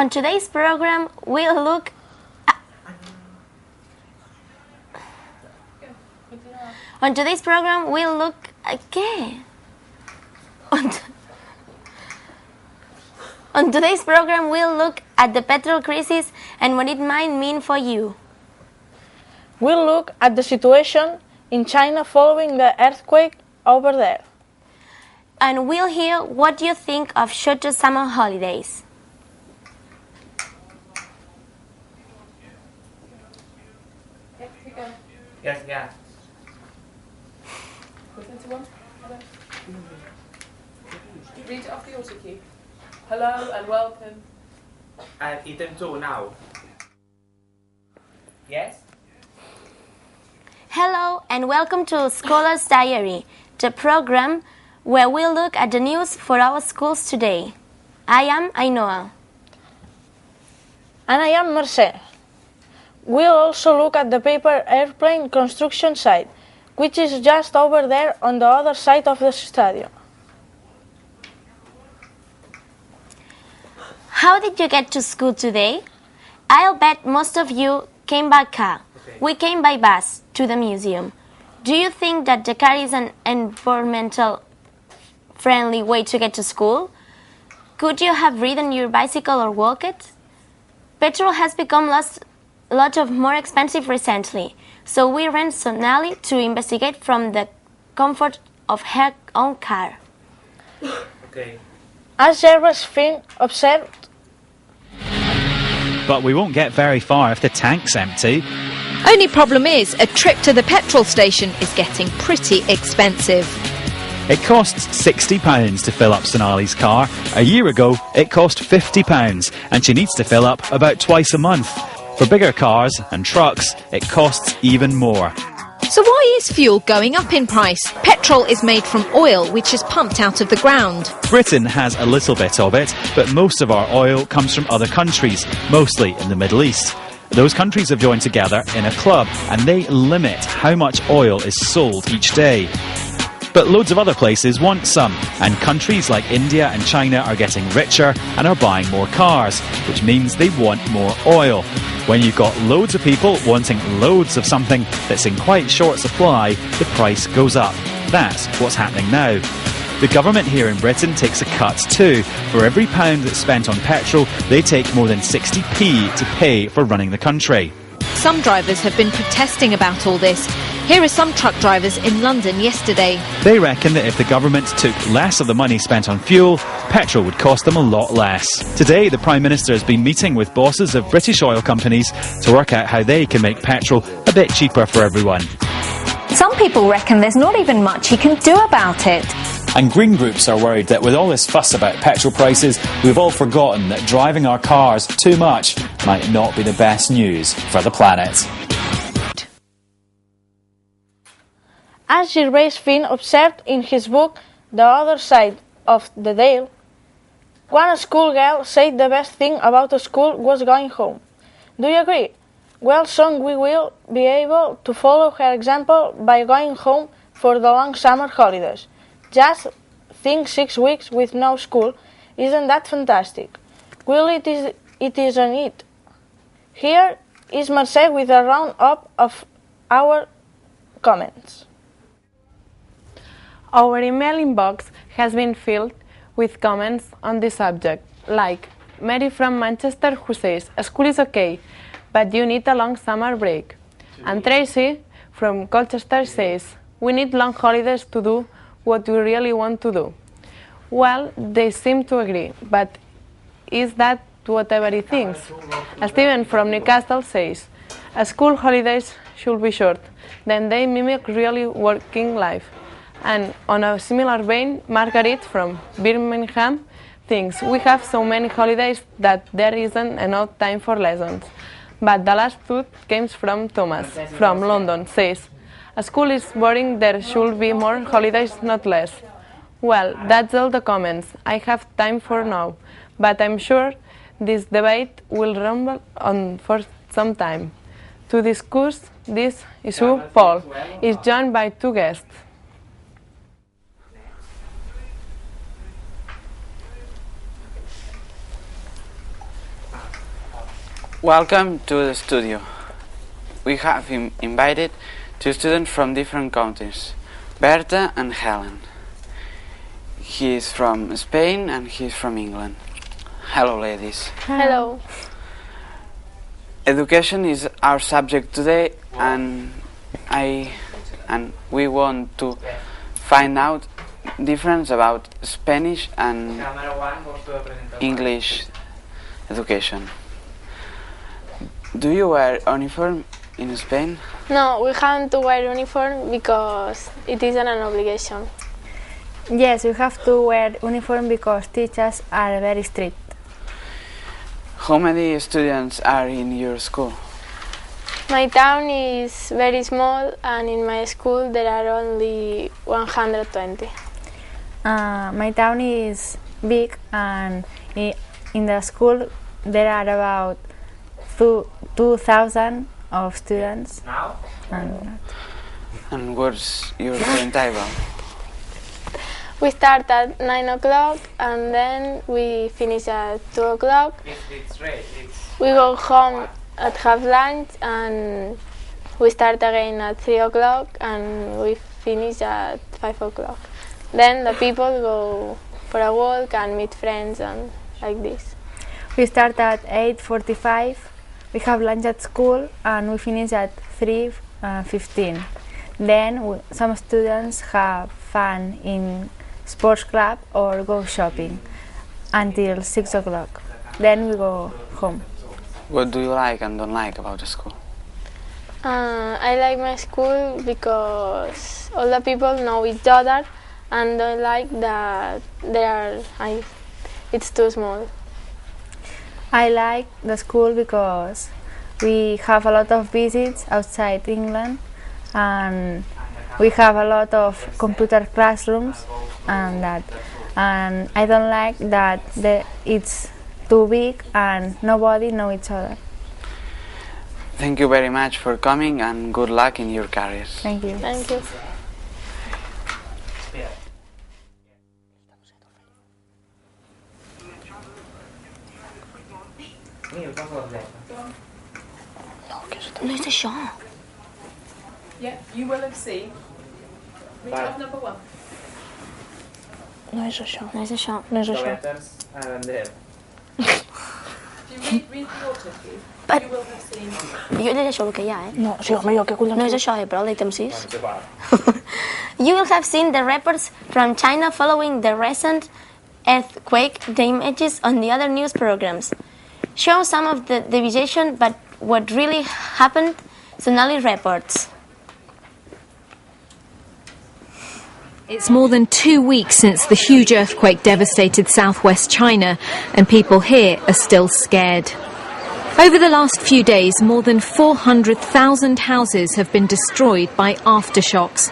On today's program, we'll look at On today's program, we'll look again. On today's program, we'll look at the petrol crisis and what it might mean for you. We'll look at the situation in China following the earthquake over there. And we'll hear what you think of shorter summer holidays. Yes, yeah. Read it off the auto cue. Hello and welcome. I've eaten two now. Yes? Hello and welcome to Scholar's Diary, the program where we'll look at the news for our schools today. I am Ainhoa. And I am Mercè. We'll also look at the paper airplane construction site, which is just over there on the other side of the stadium. How did you get to school today? I'll bet most of you came by car. We came by bus to the museum. Do you think that the car is an environmental friendly way to get to school? Could you have ridden your bicycle or walked? Petrol has become a lot more expensive recently, so we ran Sonali to investigate from the comfort of her own car. Okay. As Finn observed, but we won't get very far if the tank's empty. Only problem is, a trip to the petrol station is getting pretty expensive. It costs £60 to fill up Sonali's car. A year ago, it cost £50, and she needs to fill up about twice a month. For bigger cars and trucks, it costs even more. So why is fuel going up in price? Petrol is made from oil, which is pumped out of the ground. Britain has a little bit of it, but most of our oil comes from other countries, mostly in the Middle East. Those countries have joined together in a club, and they limit how much oil is sold each day. But loads of other places want some, and countries like India and China are getting richer and are buying more cars, which means they want more oil. When you've got loads of people wanting loads of something that's in quite short supply, the price goes up. That's what's happening now. The government here in Britain takes a cut too. For every pound that's spent on petrol, they take more than 60p to pay for running the country. Some drivers have been protesting about all this. Here are some truck drivers in London yesterday. They reckon that if the government took less of the money spent on fuel, petrol would cost them a lot less. Today, the Prime Minister has been meeting with bosses of British oil companies to work out how they can make petrol a bit cheaper for everyone. Some people reckon there's not even much he can do about it. And green groups are worried that with all this fuss about petrol prices, we've all forgotten that driving our cars too much might not be the best news for the planet. as Finn observed in his book The Other Side of the Dale, one schoolgirl said the best thing about the school was going home. Do you agree? Well, soon we will be able to follow her example by going home for the long summer holidays. Just think, 6 weeks with no school. Isn't that fantastic? Well, it isn't it? Here is Mercè with a round-up of our comments. Our email inbox has been filled with comments on this subject, like Mary from Manchester, who says, school is okay, but you need a long summer break. And Tracy from Colchester says, we need long holidays to do what we really want to do. Well, they seem to agree, but is that what everybody thinks? Stephen from Newcastle says, school holidays should be short, then they mimic really working life. And on a similar vein, Margaret from Birmingham thinks we have so many holidays that there isn't enough time for lessons. But the last thought comes from Thomas from London, says, a school is boring, there should be more holidays, not less. Well, that's all the comments I have time for now, but I'm sure this debate will rumble on for some time. To discuss this issue, Paul is joined by two guests. Welcome to the studio. We have invited two students from different countries, Berta and Helen. He is from Spain and he is from England. Hello, ladies. Hello. Education is our subject today, and we want to find out difference about Spanish and English education. Do you wear uniform in Spain? No, we have to wear uniform because it isn't an obligation. Yes, we have to wear uniform because teachers are very strict. How many students are in your school? My town is very small and in my school there are only 120. My town is big and in the school there are about 2,000 of students. Now? And what's your timetable? We start at 9 o'clock and then we finish at 2 o'clock. It's right. We go home at half lunch and we start again at 3 o'clock and we finish at 5 o'clock. Then the people go for a walk and meet friends and like this. We start at 8:45, we have lunch at school and we finish at 3:15. Then some students have fun in sports club or go shopping until 6 o'clock. Then we go home. What do you like and don't like about the school? I like my school because all the people know each other and don't like that it's too small. I like the school because we have a lot of visits outside England and we have a lot of computer classrooms and that. And I don't like that it's too big and nobody knows each other. Thank you very much for coming and good luck in your careers. Thank you. Thank you. No és això. Yeah, you will have seen. Read off number 1. No és això. No és això. No és això. Letters and there. If you read the autocue, But- you will have seen. Jo llegeixo el que hi ha, No, sí, home, jo què collons... No és això, però l'ítem 6. You will have seen the reports from China following the recent earthquake, the images on the other news programs. Show some of the devastation, but what really happened, Sonali reports. It's more than 2 weeks since the huge earthquake devastated southwest China, and people here are still scared. Over the last few days, more than 400,000 houses have been destroyed by aftershocks.